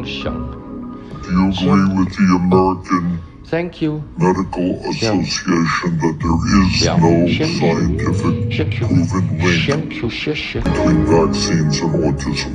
function. Do you agree with the American Thank you. Medical Association that there is no scientific proven link between vaccines and autism?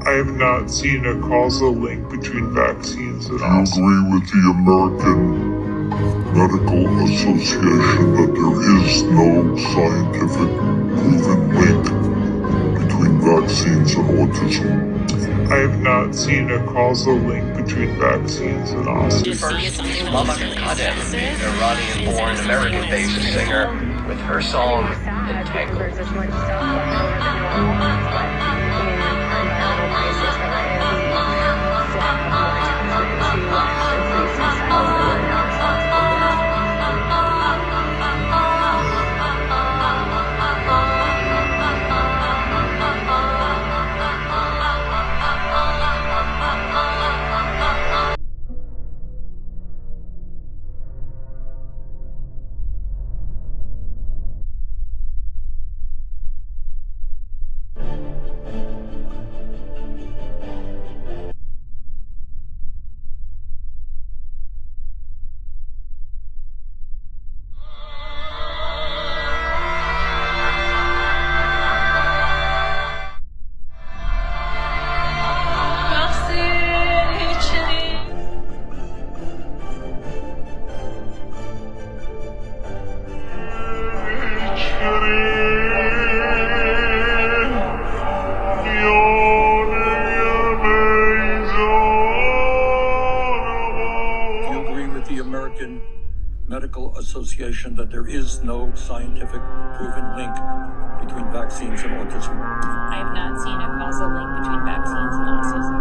I have not seen a causal link between vaccines and Do you agree with the American Medical Association that there is no scientific proven link between vaccines and autism? I have not seen a causal link between vaccines and autism. Mama Kadesh, Iranian-born, American-based singer, with her song Entangled. Medical Association that there is no scientific proven link between vaccines and autism. I have not seen a causal link between vaccines and autism.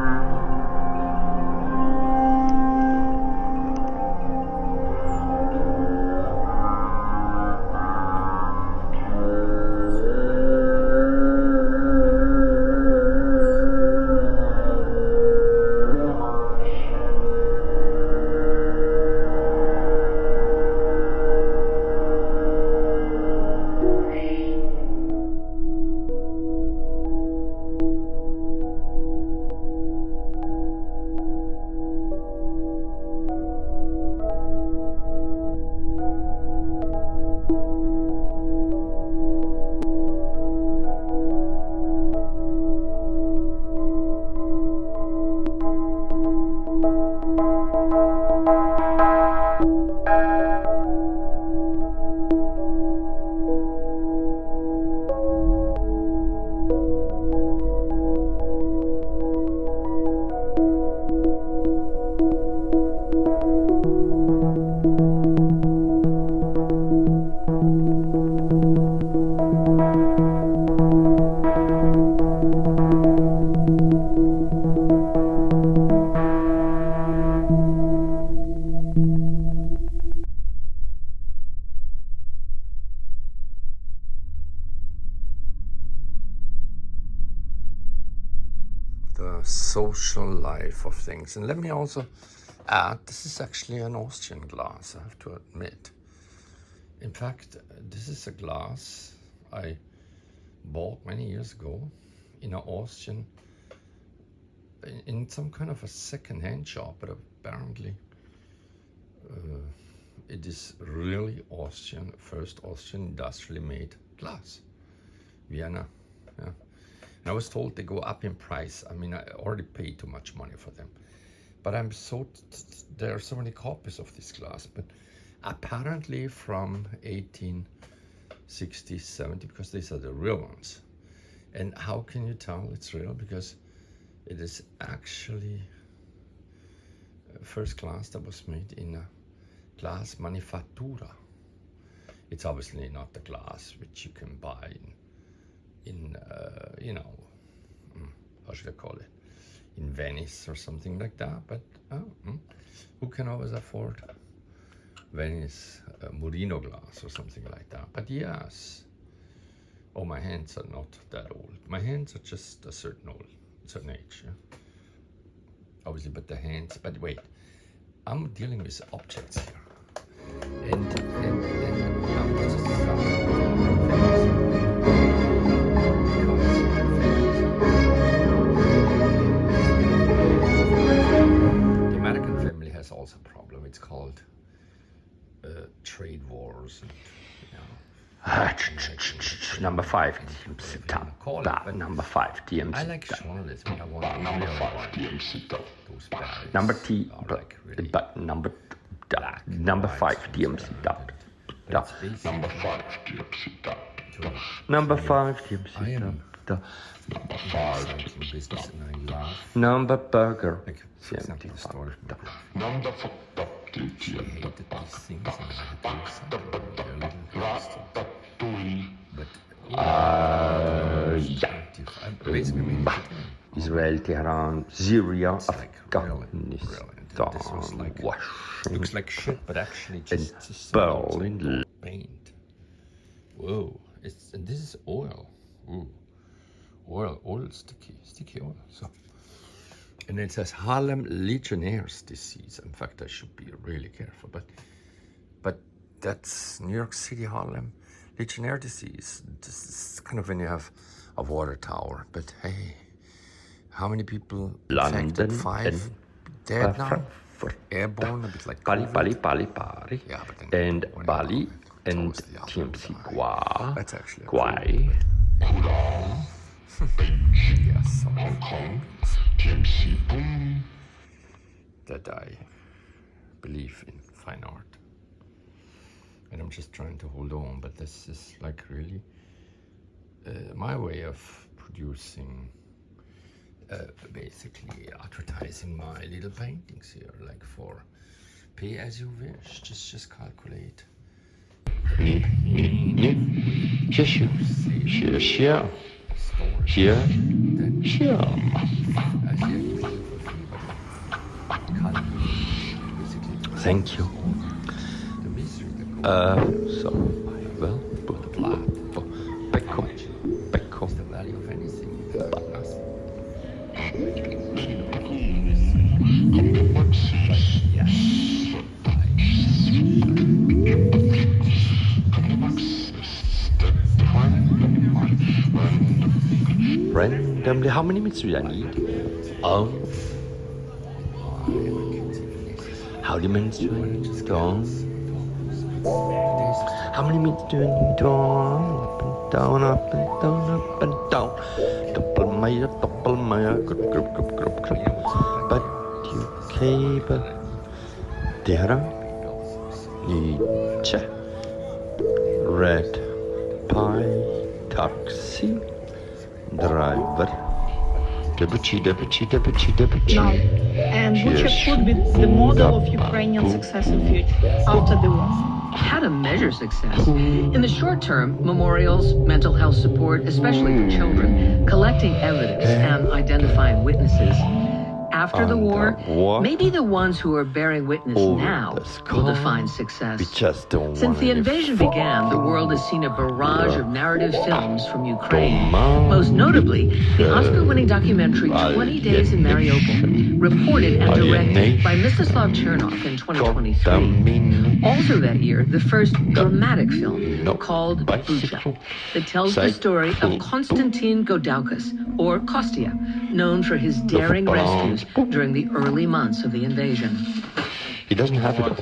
The social life of things. And let me also add, this is actually an Austrian glass, I have to admit. In fact, this is a glass I bought many years ago in an Austrian, in some kind of a second-hand shop, but apparently it is really Austrian, first Austrian industrially made glass, Vienna. Yeah. I was told they go up in price. I mean, I already paid too much money for them. But there are so many copies of this glass, but apparently from 1860s, 70s, because these are the real ones. And how can you tell it's real? Because it is actually first glass that was made in a glass manufactura. It's obviously not the glass which you can buy in you know, how should I call it, in Venice or something like that, but who can always afford Venice Murino glass or something like that? But yes, oh, my hands are not that old. My hands are just a certain age, yeah? Obviously, but the hands, but wait, I'm dealing with objects here. And this is something it's called trade wars. And, Number 5, Call it, but number 5, DMC. I like journalism. I want Number 5, DMC down. those barriers Number T, are like really but number black and number white 5, things DMC that down. are- but it's basically Number 5, DMC down. to- Number 5, I DMC am down. like in business and I laugh. Number burger. Like, for example, the story of my grandma. Number 5, She hated these things and I had to use them. They're little things. But I basically made it. Israel, Tehran, Syria, It's like really, Afghanistan, really. This was like Washington, looks like shit, but actually just Berlin. paint. Whoa! And this is oil. Ooh. Oil, sticky oil. So, and it says Harlem Legionnaires disease. In fact, I should be really careful, but that's New York City, Harlem Legionnaire disease. This is kind of when you have a water tower. But hey, how many people infected? London 5 and dead now. Frankfurt. Airborne, a bit like Bali, COVID. Bali. Yeah, but then And when Bali you and totally up TMC and down. Gua. That's actually a Guai. Yes, some things that I believe in fine art. And I'm just trying to hold on, but this is like really my way of producing, basically advertising my little paintings here, like for pay as you wish, just calculate. Here, Store. here. Then Here. as you for free, but calculate basically Thank you. the misery that goes So, well, Becco. What's the value of anything? Nothing. Randomly, how many minutes do I need? How many minutes do I need? How many minutes do I need? Up and down, up and down, up and down. Doppelmeier, grupp. But you cable. Dera. Nietzsche. Red pie. Taxi. Driver. Debuchy. Now, and Bucha could be the model of Ukrainian success and future after the war. How to measure success? In the short term, memorials, mental health support, especially for children, collecting evidence and identifying witnesses. After the war, maybe the ones who are bearing witness now will define success. Since the invasion began, the world has seen a barrage of narrative films from Ukraine. Most notably, the Oscar-winning documentary 20 Days in Mariupol, reported and directed by Mstislav Chernov in 2023. Also that year, the first dramatic film called Bucha, that tells the story of Konstantin Godaukas, or Kostya, known for his daring rescues during the early months of the invasion. He doesn't have it all.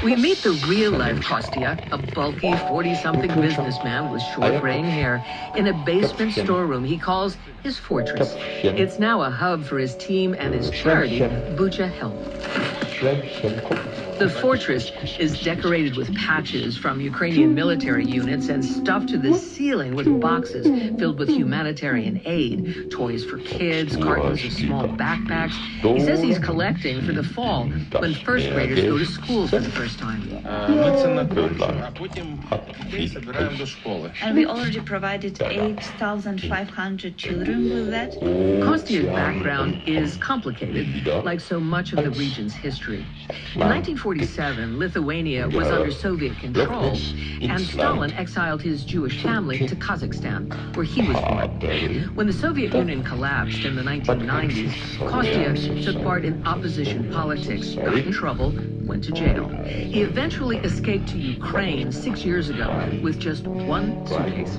We meet the real-life Kostya, a bulky 40-something businessman with short graying hair, in a basement storeroom he calls his fortress. It's now a hub for his team and his charity, Bucha Help. The fortress is decorated with patches from Ukrainian military units and stuffed to the ceiling with boxes filled with humanitarian aid, toys for kids, cartons of small backpacks. He says he's collecting for the fall when first graders go to school for the first time. And we already provided 8,500 children with that. Kostya's background is complicated, like so much of the region's history. In 1947, Lithuania was under Soviet control, and Stalin exiled his Jewish family to Kazakhstan, where he was born. When the Soviet Union collapsed in the 1990s, Kostya took part in opposition politics, got in trouble, went to jail. He eventually escaped to Ukraine 6 years ago with just one suitcase.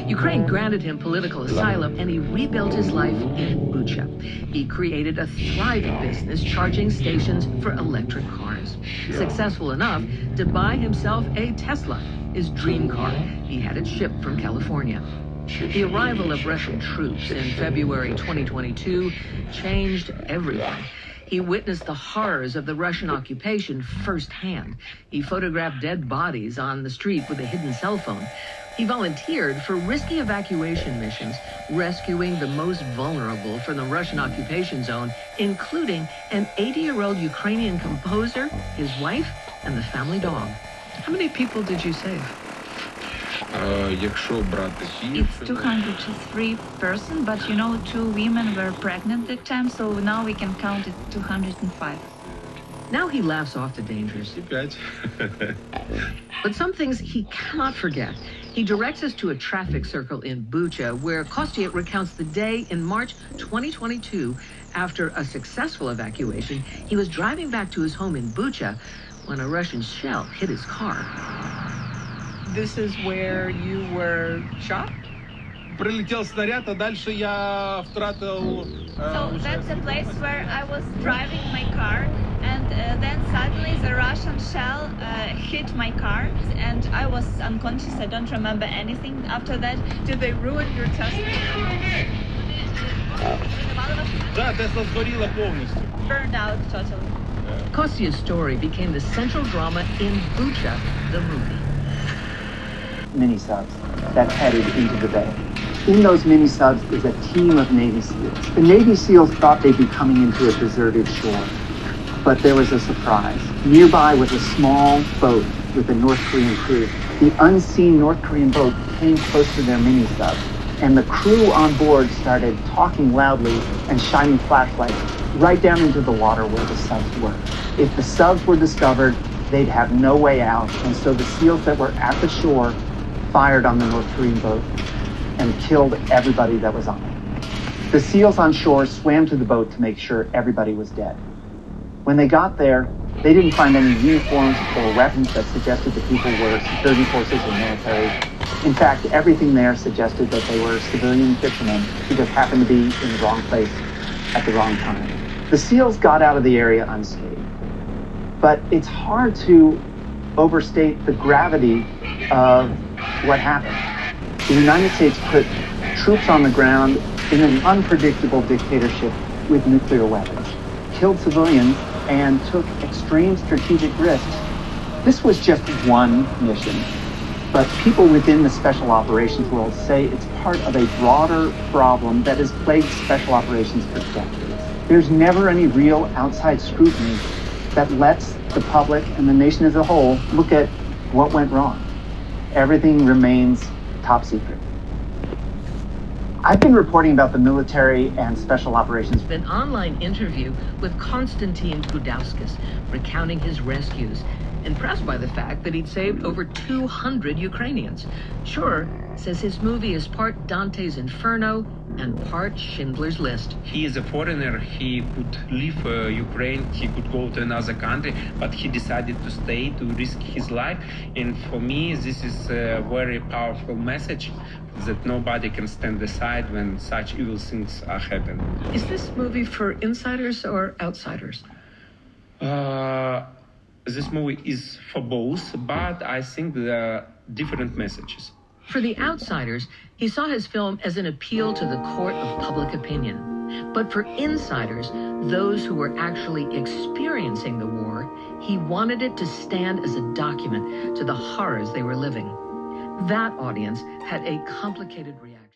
Ukraine granted him political asylum, and he rebuilt his life in Bucha. He created a thriving business charging stations for electric cars. Successful enough to buy himself a Tesla, his dream car. He had it shipped from California. The arrival of Russian troops in February 2022 changed everything. He witnessed the horrors of the Russian occupation firsthand. He photographed dead bodies on the street with a hidden cell phone. He volunteered for risky evacuation missions, rescuing the most vulnerable from the Russian occupation zone, including an 80-year-old Ukrainian composer, his wife, and the family dog. How many people did you save? It's 203 persons, but you know, 2 women were pregnant at the time, so now we can count it 205. Now he laughs off the dangers. But some things he cannot forget. He directs us to a traffic circle in Bucha, where Kostya recounts the day in March 2022. After a successful evacuation, he was driving back to his home in Bucha when a Russian shell hit his car. This is where you were shot? Прилетел снаряд, а дальше я втратил... So that's the place where I was driving my car, and then suddenly the Russian shell hit my car, and I was unconscious. I don't remember anything after that. Did they ruin your Tesla? Да, Tesla сгорела полностью. Burned out totally. Kostya's story became the central drama in Bucha, the movie. Mini-subs that headed into the bay. In those mini-subs is a team of Navy SEALs. The Navy SEALs thought they'd be coming into a deserted shore, but there was a surprise. Nearby was a small boat with a North Korean crew. The unseen North Korean boat came close to their mini-sub, and the crew on board started talking loudly and shining flashlights right down into the water where the subs were. If the subs were discovered, they'd have no way out, and so the SEALs that were at the shore fired on the North Korean boat and killed everybody that was on it. The SEALs on shore swam to the boat to make sure everybody was dead. When they got there, they didn't find any uniforms or weapons that suggested the people were security forces or military. In fact, everything there suggested that they were civilian fishermen who just happened to be in the wrong place at the wrong time. The SEALs got out of the area unscathed. But it's hard to overstate the gravity of what happened. The United States put troops on the ground in an unpredictable dictatorship with nuclear weapons, killed civilians, and took extreme strategic risks. This was just one mission, but people within the special operations world say it's part of a broader problem that has plagued special operations for decades. There's never any real outside scrutiny that lets the public and the nation as a whole look at what went wrong. Everything remains top secret. I've been reporting about the military and special operations. An online interview with Konstantin Kudauskas, recounting his rescues, impressed by the fact that he'd saved over 200 Ukrainians. Sure says his movie is part Dante's Inferno and part Schindler's List. He is a foreigner. He could leave Ukraine. He could go to another country, but he decided to stay to risk his life. And for me, this is a very powerful message that nobody can stand aside when such evil things are happening. Is this movie for insiders or outsiders? This movie is for both, but I think there are different messages. For the outsiders, he saw his film as an appeal to the court of public opinion. But for insiders, those who were actually experiencing the war, he wanted it to stand as a document to the horrors they were living. That audience had a complicated reaction.